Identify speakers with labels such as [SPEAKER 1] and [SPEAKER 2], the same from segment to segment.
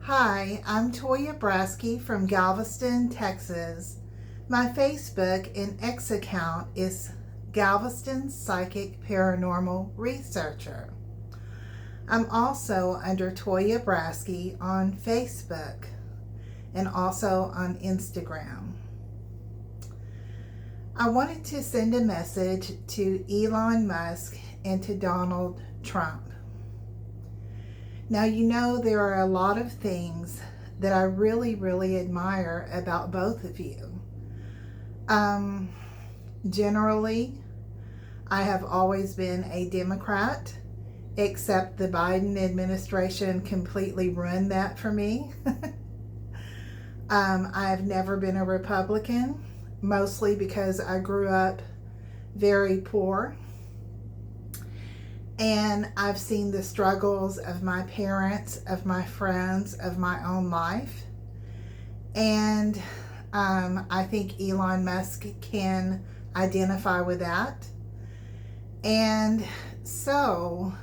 [SPEAKER 1] Hi, I'm Toya Brasky from Galveston, Texas. My Facebook and X account is Galveston Psychic Paranormal Researcher. I'm also under Toya Brasky on Facebook and also on Instagram. I wanted to send a message to Elon Musk and to Donald Trump. Now, you know, there are a lot of things that I really admire about both of you. Generally, I have always been a Democrat, except the Biden administration completely ruined that for me. I have never been a Republican, mostly because I grew up very poor. And I've seen the struggles of my parents, of my friends, of my own life. And I think Elon Musk can identify with that. And so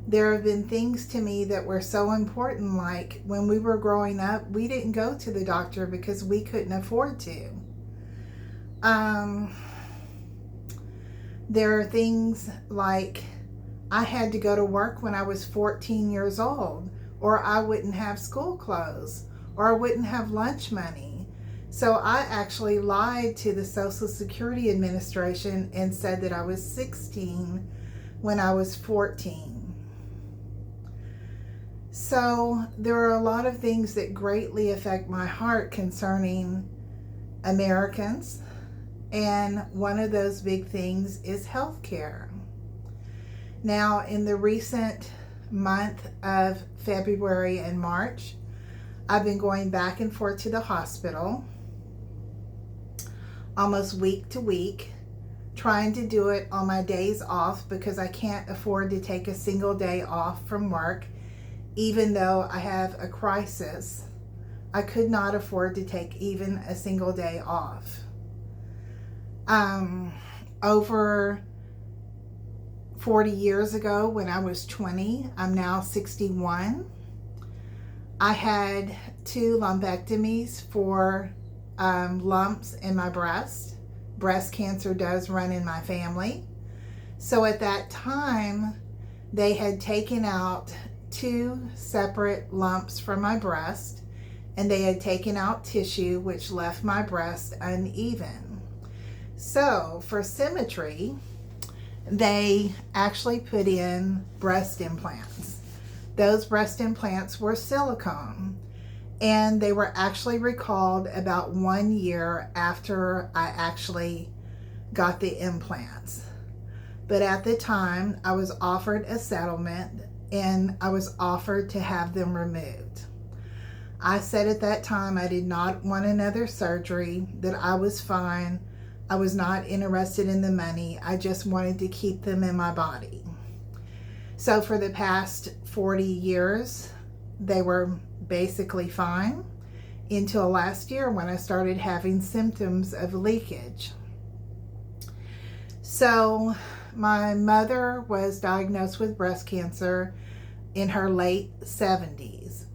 [SPEAKER 1] there have been things to me that were so important, like when we were growing up, we didn't go to the doctor because we couldn't afford to. There are things like I had to go to work when I was 14 years old, or I wouldn't have school clothes, or I wouldn't have lunch money. So I actually lied to the Social Security Administration and said that I was 16 when I was 14. So there are a lot of things that greatly affect my heart concerning Americans, and one of those big things is health care. Now, in the recent month of February and March, I've been going back and forth to the hospital almost week to week, trying to do it on my days off because I can't afford to take a single day off from work, even though I have a crisis. I could not afford to take even a single day off. Over 40 years ago, when I was 20, I'm now 61. I had 2 lumpectomies for lumps in my breast. Breast cancer does run in my family. So at that time, they had taken out 2 separate lumps from my breast, and they had taken out tissue which left my breast uneven. So for symmetry, they actually put in breast implants. Those breast implants were silicone, and they were actually recalled about 1 year after I actually got the implants. But at the time, I was offered a settlement and I was offered to have them removed. I said at that time I did not want another surgery, that I was fine. I was not interested in the money. I just wanted to keep them in my body. So for the past 40 years, they were basically fine until last year when I started having symptoms of leakage. So my mother was diagnosed with breast cancer in her late 70s,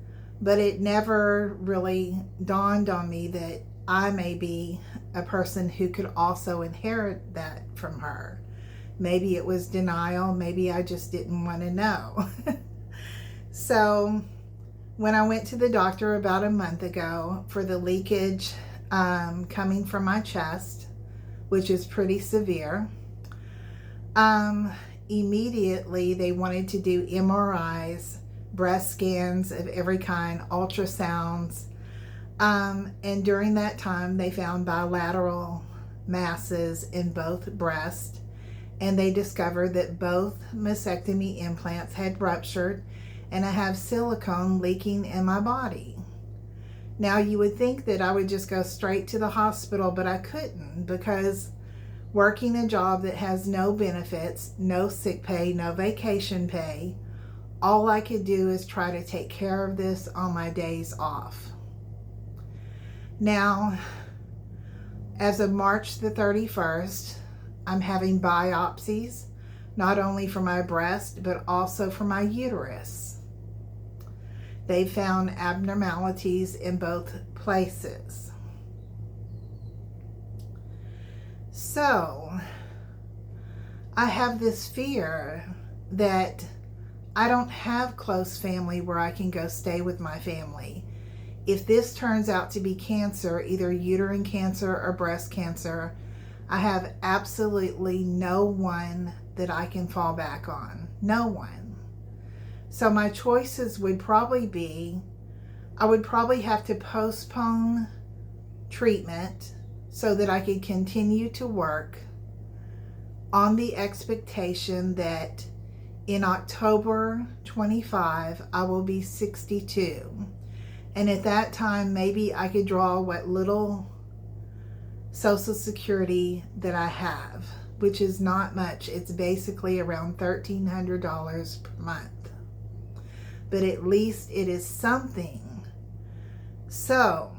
[SPEAKER 1] but it never really dawned on me that I may be a person who could also inherit that from her. Maybe it was denial. Maybe I just didn't want to know. So when I went to the doctor about a month ago for the leakage coming from my chest, which is pretty severe, immediately they wanted to do MRIs, breast scans of every kind, ultrasounds. And during that time, they found bilateral masses in both breasts, and they discovered that both mastectomy implants had ruptured, and I have silicone leaking in my body. Now, you would think that I would just go straight to the hospital, but I couldn't, because working a job that has no benefits, no sick pay, no vacation pay, all I could do is try to take care of this on my days off. Now, as of March the 31st, I'm having biopsies, not only for my breast, but also for my uterus. They found abnormalities in both places. So I have this fear that I don't have close family where I can go stay with my family. If this turns out to be cancer, either uterine cancer or breast cancer, I have absolutely no one that I can fall back on. No one. So my choices would probably be, I would probably have to postpone treatment so that I could continue to work on the expectation that in October 25, I will be 62. And at that time, maybe I could draw what little Social Security that I have, which is not much. It's basically around $1,300 per month. But at least it is something. So,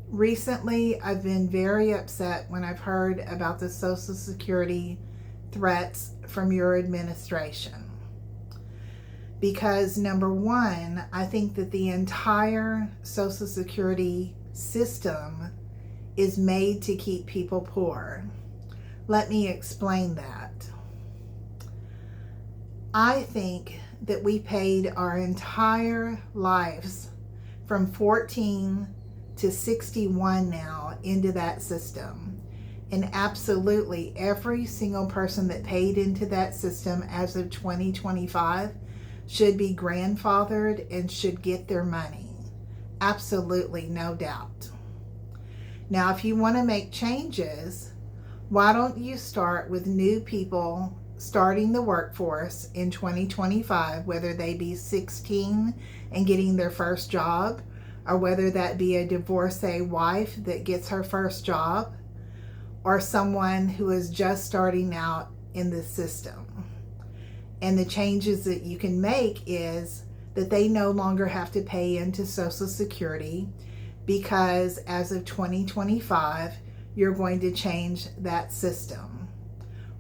[SPEAKER 1] recently I've been very upset when I've heard about the Social Security threats from your administration. Because number one, I think that the entire Social Security system is made to keep people poor. Let me explain that. I think that we paid our entire lives from 14 to 61 now into that system. And absolutely every single person that paid into that system as of 2025 should be grandfathered and should get their money. Absolutely, no doubt. Now, if you want to make changes, why don't you start with new people starting the workforce in 2025, whether they be 16 and getting their first job, or whether that be a divorcee wife that gets her first job, or someone who is just starting out in the system. And the changes that you can make is that they no longer have to pay into Social Security, because as of 2025, you're going to change that system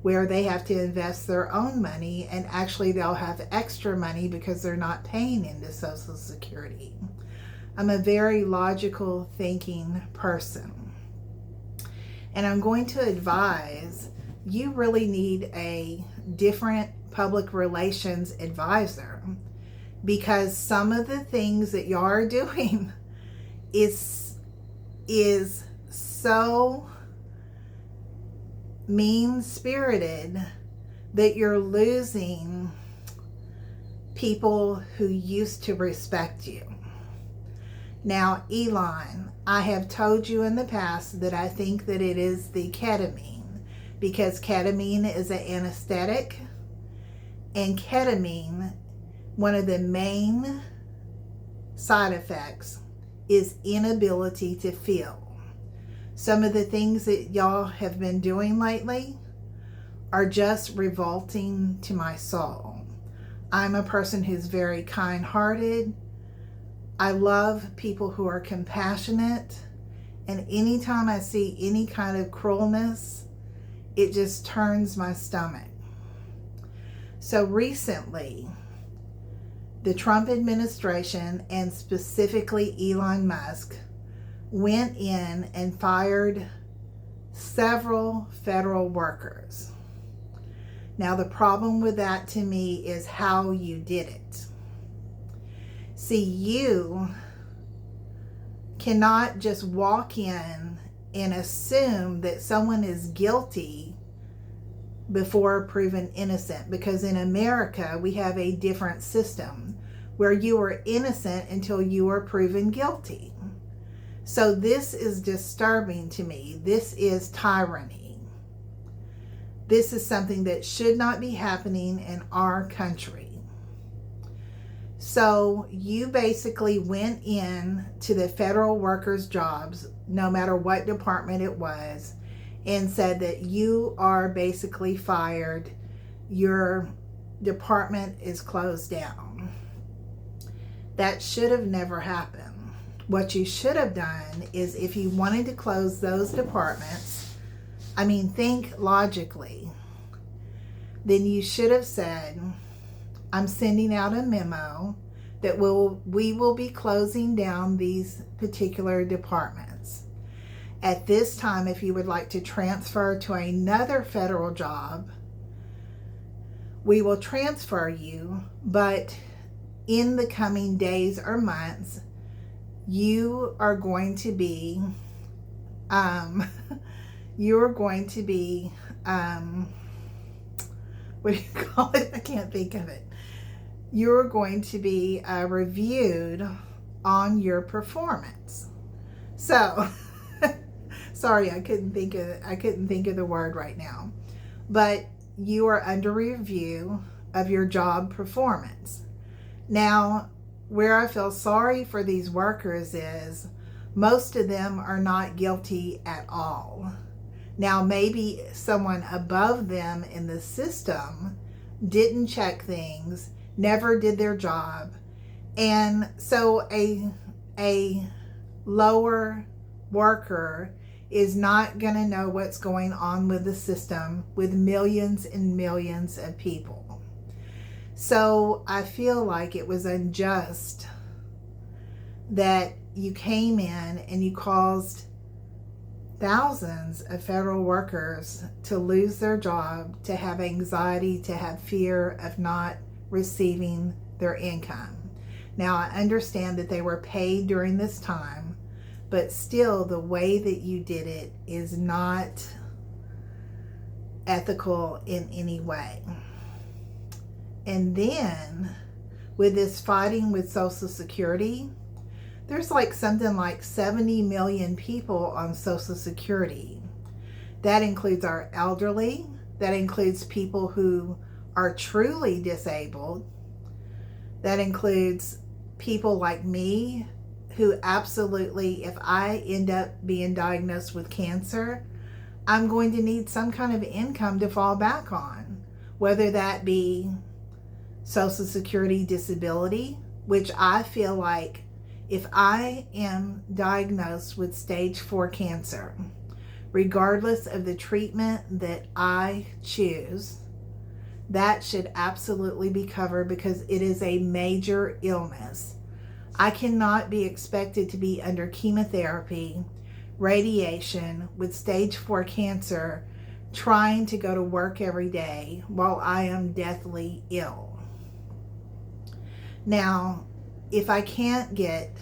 [SPEAKER 1] where they have to invest their own money, and actually they'll have extra money because they're not paying into Social Security. I'm a very logical thinking person. And I'm going to advise you really need a different public relations advisor, because some of the things that y'all are doing is so mean-spirited that you're losing people who used to respect you. Now, Elon, I have told you in the past that I think that it is the ketamine, because ketamine is an anesthetic, and ketamine, one of the main side effects is inability to feel. Some of the things that y'all have been doing lately are just revolting to my soul. I'm a person who's very kind-hearted. I love people who are compassionate. And anytime I see any kind of cruelness, it just turns my stomach. So recently, the Trump administration, and specifically Elon Musk, went in and fired several federal workers. Now, the problem with that to me is how you did it. See, you cannot just walk in and assume that someone is guilty before proven innocent, because in America we have a different system where you are innocent until you are proven guilty. So this is disturbing to me. This is tyranny. This is something that should not be happening in our country. So you basically went in to the federal workers' jobs, no matter what department it was, and said that you are basically fired. Your department is closed down. That should have never happened. What you should have done is, if you wanted to close those departments, think logically, then you should have said, I'm sending out a memo that we will be closing down these particular departments. At this time, if you would like to transfer to another federal job, we will transfer you, but in the coming days or months, you are going to be, you're going to be, what do you call it? I can't think of it. You're going to be reviewed on your performance. So, sorry, I couldn't think of the word right now. But you are under review of your job performance. Now, where I feel sorry for these workers is most of them are not guilty at all. Now, maybe someone above them in the system didn't check things, never did their job, and so a lower worker is not going to know what's going on with the system with millions and millions of people. So I feel like it was unjust that you came in and you caused thousands of federal workers to lose their job, to have anxiety, to have fear of not receiving their income. Now, I understand that they were paid during this time, but still the way that you did it is not ethical in any way. And then with this fighting with Social Security, there's like something like 70 million people on Social Security. That includes our elderly. That includes people who are truly disabled. That includes people like me who absolutely, if I end up being diagnosed with cancer, I'm going to need some kind of income to fall back on, whether that be Social Security disability, which I feel like if I am diagnosed with stage 4 cancer, regardless of the treatment that I choose, that should absolutely be covered because it is a major illness. I cannot be expected to be under chemotherapy, radiation with stage 4 cancer, trying to go to work every day while I am deathly ill. Now, if I can't get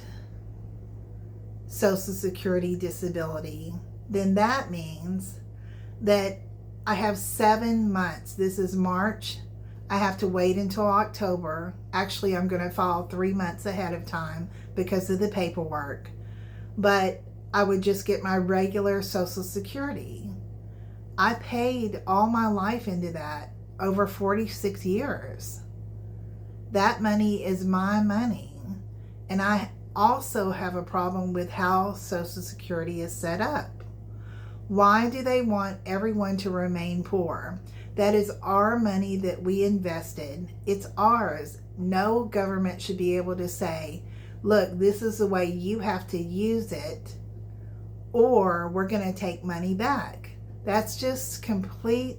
[SPEAKER 1] Social Security disability, then that means that I have 7 months. This is March. I have to wait until October. Actually, I'm going to file 3 months ahead of time because of the paperwork. But I would just get my regular Social Security. I paid all my life into that over 46 years. That money is my money. And I also have a problem with how Social Security is set up. Why do they want everyone to remain poor? That is our money that we invested. It's ours. No government should be able to say, look, this is the way you have to use it, or we're going to take money back. That's just complete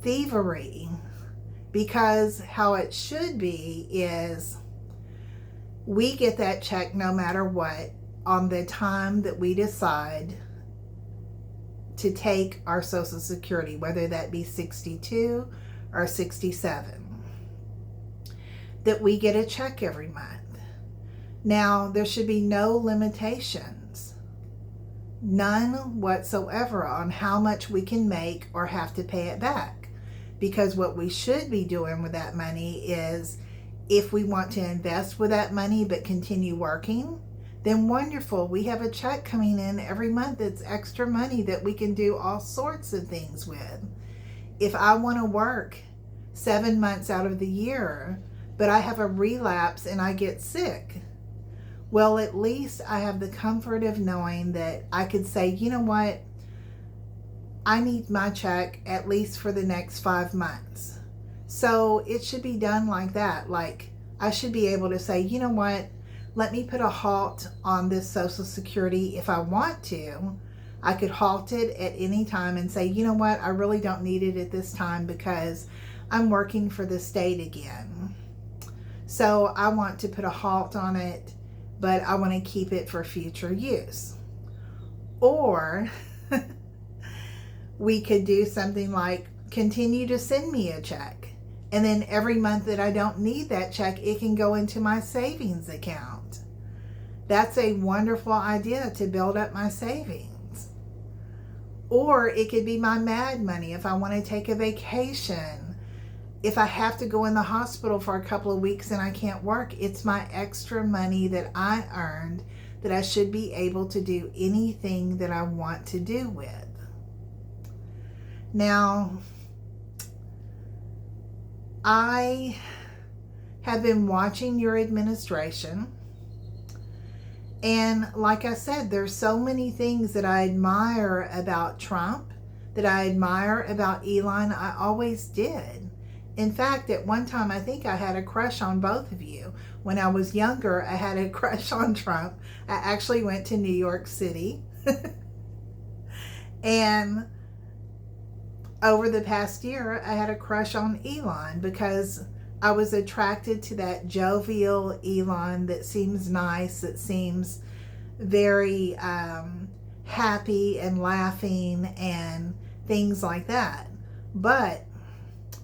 [SPEAKER 1] thievery, because how it should be is we get that check no matter what on the time that we decide to take our Social Security, whether that be 62 or 67, that we get a check every month. Now, there should be no limitations, none whatsoever, on how much we can make or have to pay it back. Because what we should be doing with that money is, if we want to invest with that money but continue working, then wonderful. We have a check coming in every month that's extra money that we can do all sorts of things with. If I want to work 7 months out of the year, but I have a relapse and I get sick, well, at least I have the comfort of knowing that I could say, you know what, I need my check at least for the next 5 months. So it should be done like that. Like, I should be able to say, you know what, let me put a halt on this Social Security if I want to. I could halt it at any time and say, you know what, I really don't need it at this time because I'm working for the state again. So I want to put a halt on it, but I want to keep it for future use. Or we could do something like continue to send me a check. And then every month that I don't need that check, it can go into my savings account. That's a wonderful idea to build up my savings. Or it could be my mad money if I want to take a vacation. If I have to go in the hospital for a couple of weeks and I can't work, it's my extra money that I earned that I should be able to do anything that I want to do with. Now, I have been watching your administration, and like I said, there's so many things that I admire about Trump, that I admire about Elon. I always did. In fact, at one time, I think I had a crush on both of you. When I was younger, I had a crush on Trump. I actually went to New York City. And over the past year, I had a crush on Elon because I was attracted to that jovial Elon that seems nice, that seems very happy and laughing and things like that. But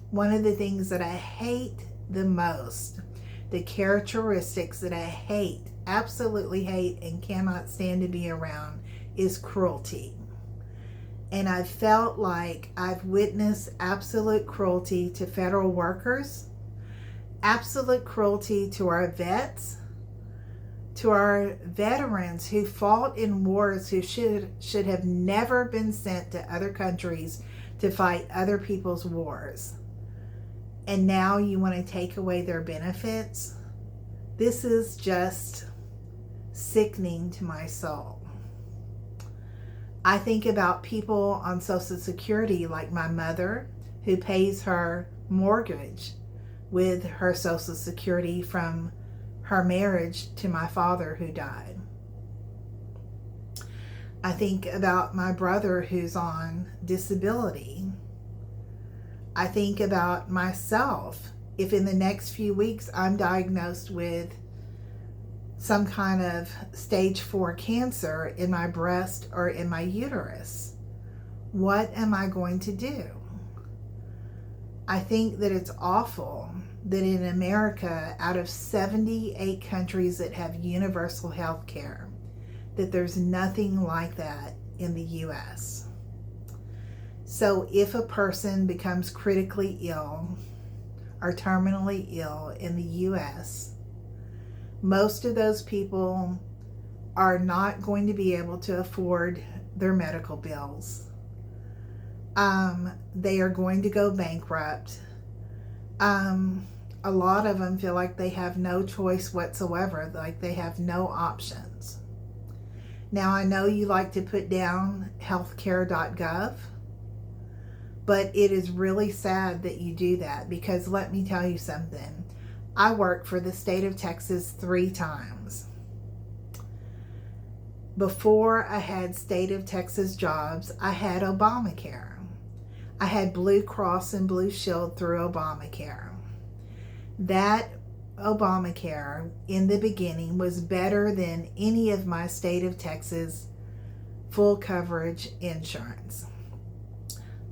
[SPEAKER 1] one of the things that I hate the most, the characteristics that I hate, absolutely hate, and cannot stand to be around, is cruelty. And I felt like I've witnessed absolute cruelty to federal workers, absolute cruelty to our vets, to our veterans who fought in wars, who should have never been sent to other countries to fight other people's wars. And now you want to take away their benefits? This is just sickening to my soul. I think about people on Social Security like my mother, who pays her mortgage with her Social Security from her marriage to my father who died. I think about my brother who's on disability. I think about myself. If in the next few weeks I'm diagnosed with some kind of stage 4 cancer in my breast or in my uterus, what am I going to do? I think that it's awful that in America, out of 78 countries that have universal health care, that there's nothing like that in the US. So if a person becomes critically ill or terminally ill in the US, most of those people are not going to be able to afford their medical bills. They are going to go bankrupt. A lot of them feel like they have no choice whatsoever, like they have no options. Now, I know you like to put down healthcare.gov, but it is really sad that you do that, because let me tell you something. I worked for the state of Texas 3 times. Before I had state of Texas jobs, I had Obamacare. I had Blue Cross and Blue Shield through Obamacare. That Obamacare in the beginning was better than any of my state of Texas full coverage insurance.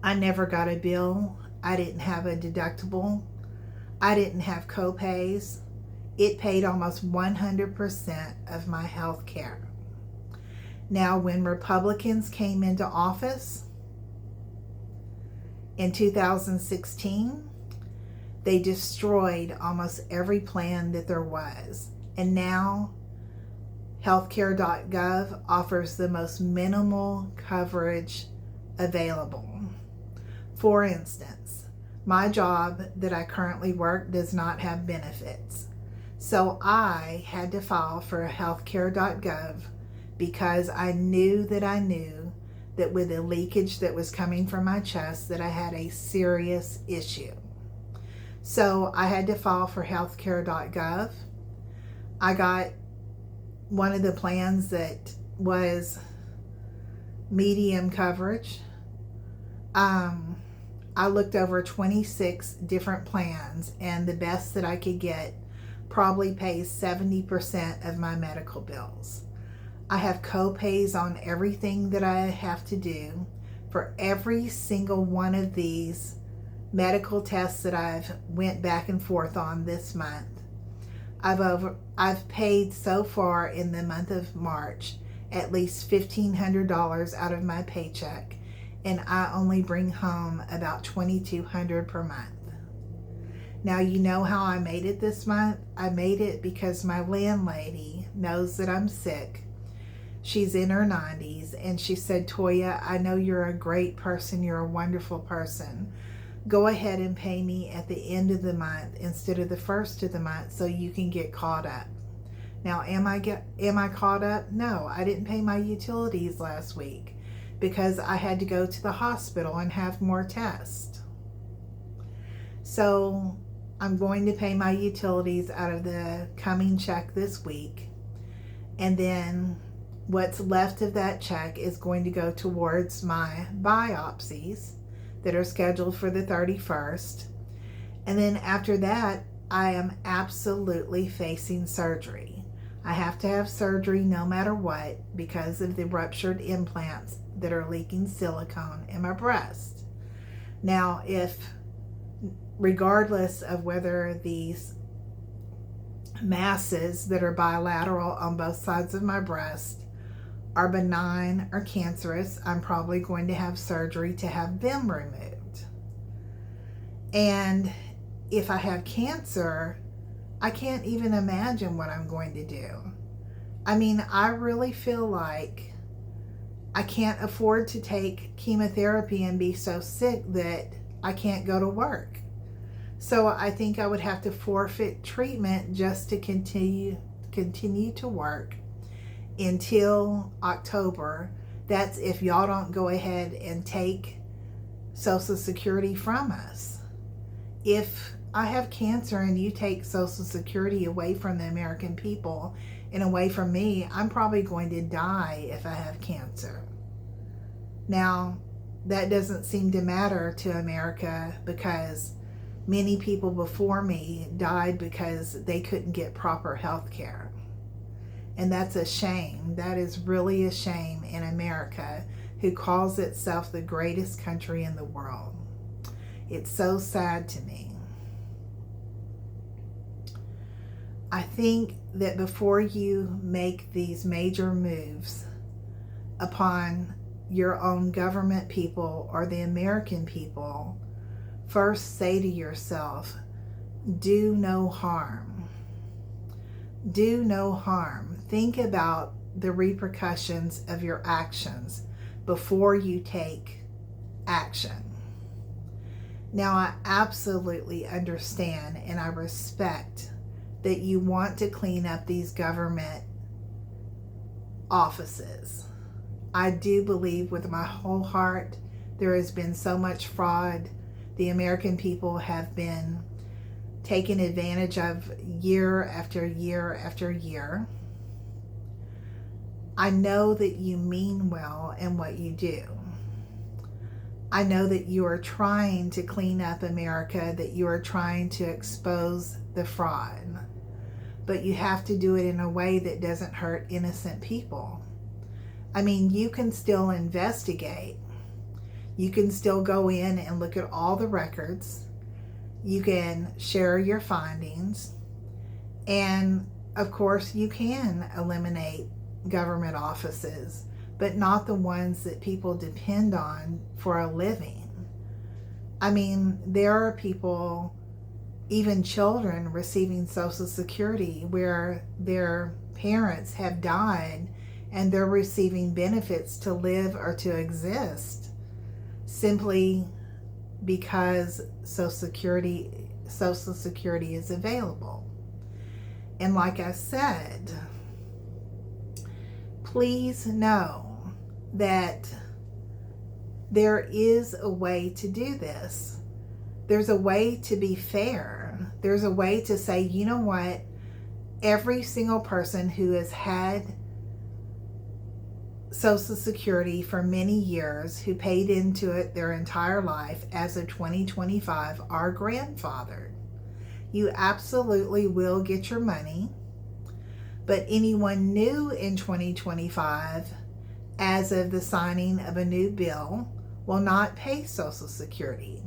[SPEAKER 1] I never got a bill. I didn't have a deductible. I didn't have co-pays. It paid almost 100% of my health care. Now, when Republicans came into office in 2016, they destroyed almost every plan that there was. And now, healthcare.gov offers the most minimal coverage available. For instance, my job that I currently work does not have benefits. So I had to file for healthcare.gov because I knew that with the leakage that was coming from my chest that I had a serious issue. So I had to file for healthcare.gov. I got one of the plans that was medium coverage. I looked over 26 different plans, and the best that I could get probably pays 70% of my medical bills. I have co-pays on everything that I have to do for every single one of these medical tests that I've went back and forth on this month. I've paid so far in the month of March at least $1,500 out of my paycheck, and I only bring home about $2,200 per month. Now, you know how I made it this month? I made it because my landlady knows that I'm sick. She's in her 90s, and she said, Toya, I know you're a great person. You're a wonderful person. Go ahead and pay me at the end of the month instead of the first of the month so you can get caught up. Now, am I caught up? No, I didn't pay my utilities last week because I had to go to the hospital and have more tests. So I'm going to pay my utilities out of the coming check this week. And then what's left of that check is going to go towards my biopsies that are scheduled for the 31st. And then after that, I am absolutely facing surgery. I have to have surgery no matter what because of the ruptured implants that are leaking silicone in my breast. Now, regardless of whether these masses that are bilateral on both sides of my breast are benign or cancerous, I'm probably going to have surgery to have them removed. And if I have cancer, I can't even imagine what I'm going to do. I mean, I really feel like I can't afford to take chemotherapy and be so sick that I can't go to work. So I think I would have to forfeit treatment just to continue to work until October. That's if y'all don't go ahead and take Social Security from us. If I have cancer and you take Social Security away from the American people and away from me, I'm probably going to die if I have cancer. Now, that doesn't seem to matter to America because many people before me died because they couldn't get proper health care. And that's a shame. That is really a shame in America, who calls itself the greatest country in the world. It's so sad to me. I think that before you make these major moves upon your own government people or the American people, first say to yourself, do no harm. Do no harm. Think about the repercussions of your actions before you take action. Now, I absolutely understand and I respect that you want to clean up these government offices. I do believe with my whole heart there has been so much fraud. The American people have been taken advantage of year after year after year. I know that you mean well in what you do. I know that you are trying to clean up America, that you are trying to expose the fraud. But you have to do it in a way that doesn't hurt innocent people. I mean, you can still investigate. You can still go in and look at all the records. You can share your findings. And of course, you can eliminate government offices, but not the ones that people depend on for a living. I mean, there are people, even children, receiving Social Security where their parents have died and they're receiving benefits to live or to exist simply because Social Security is available. And like I said, please know that there is a way to do this. There's a way to be fair. There's a way to say, you know what? Every single person who has had Social Security for many years, who paid into it their entire life as of 2025, are grandfathered. You absolutely will get your money. But anyone new in 2025, as of the signing of a new bill, will not pay Social Security.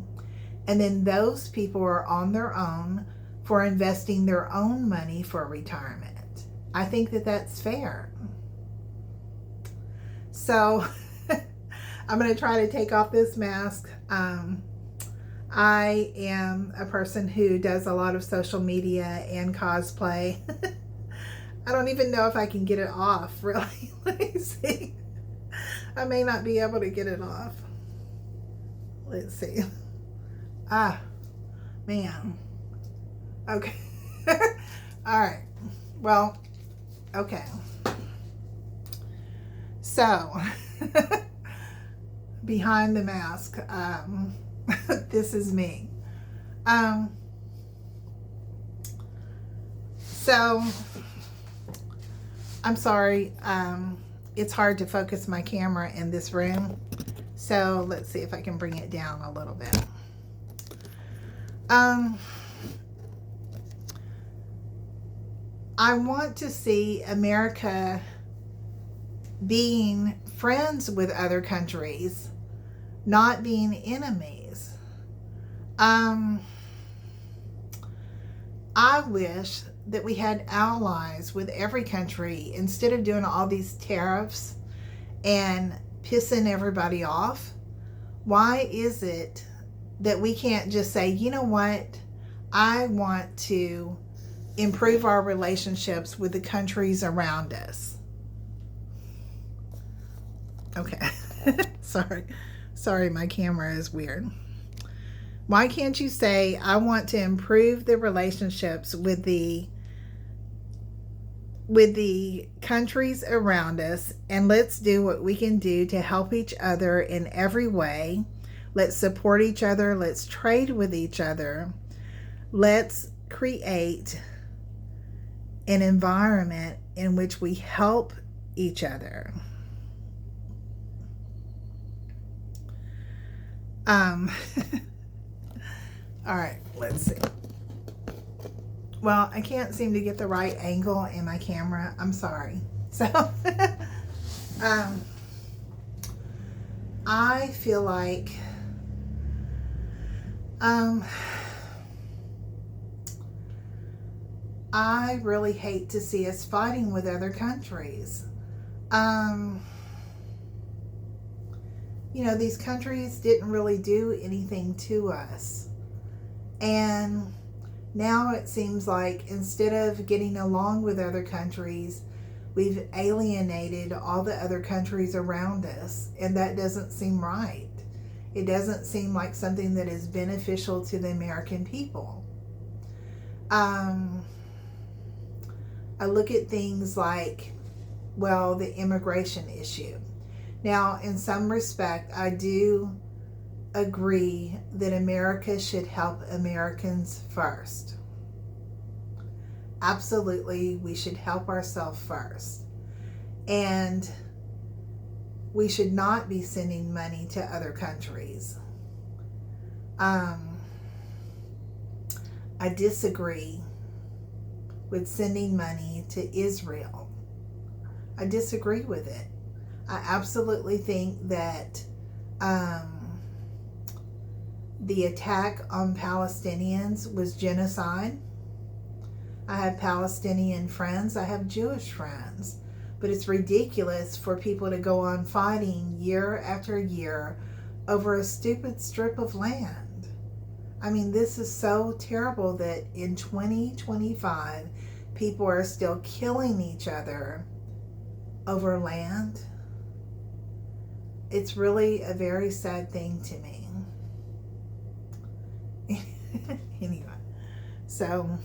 [SPEAKER 1] And then those people are on their own for investing their own money for retirement. I think that that's fair. So I'm going to try to take off this mask. I am a person who does a lot of social media and cosplay. I don't even know if I can get it off, really. Let me see. I may not be able to get it off. Let's see. Ah, man. Okay. All right. Well, okay. So, behind the mask, this is me. So, I'm sorry. It's hard to focus my camera in this room. So, let's see if I can bring it down a little bit. I want to see America being friends with other countries, not being enemies. I wish that we had allies with every country instead of doing all these tariffs and pissing everybody off. Why is it that we can't just say, you know what, I want to improve our relationships with the countries around us? Okay. Sorry, my camera is weird. Why can't you say, I want to improve the relationships with the countries around us, and let's do what we can do to help each other in every way. Let's support each other. Let's trade with each other. Let's create an environment in which we help each other. All right, let's see. Well, I can't seem to get the right angle in my camera. I'm sorry. So, I feel like I really hate to see us fighting with other countries. You know, these countries didn't really do anything to us. And now it seems like instead of getting along with other countries, we've alienated all the other countries around us. And that doesn't seem right. It doesn't seem like something that is beneficial to the American people. I look at things like, well, the immigration issue. Now, in some respect, I do agree that America should help Americans first. Absolutely, we should help ourselves first. And we should not be sending money to other countries. I disagree with sending money to Israel. I disagree with it. I absolutely think that the attack on Palestinians was genocide. I have Palestinian friends. I have Jewish friends. But it's ridiculous for people to go on fighting year after year over a stupid strip of land. I mean, this is so terrible that in 2025, people are still killing each other over land. It's really a very sad thing to me. Anyway, so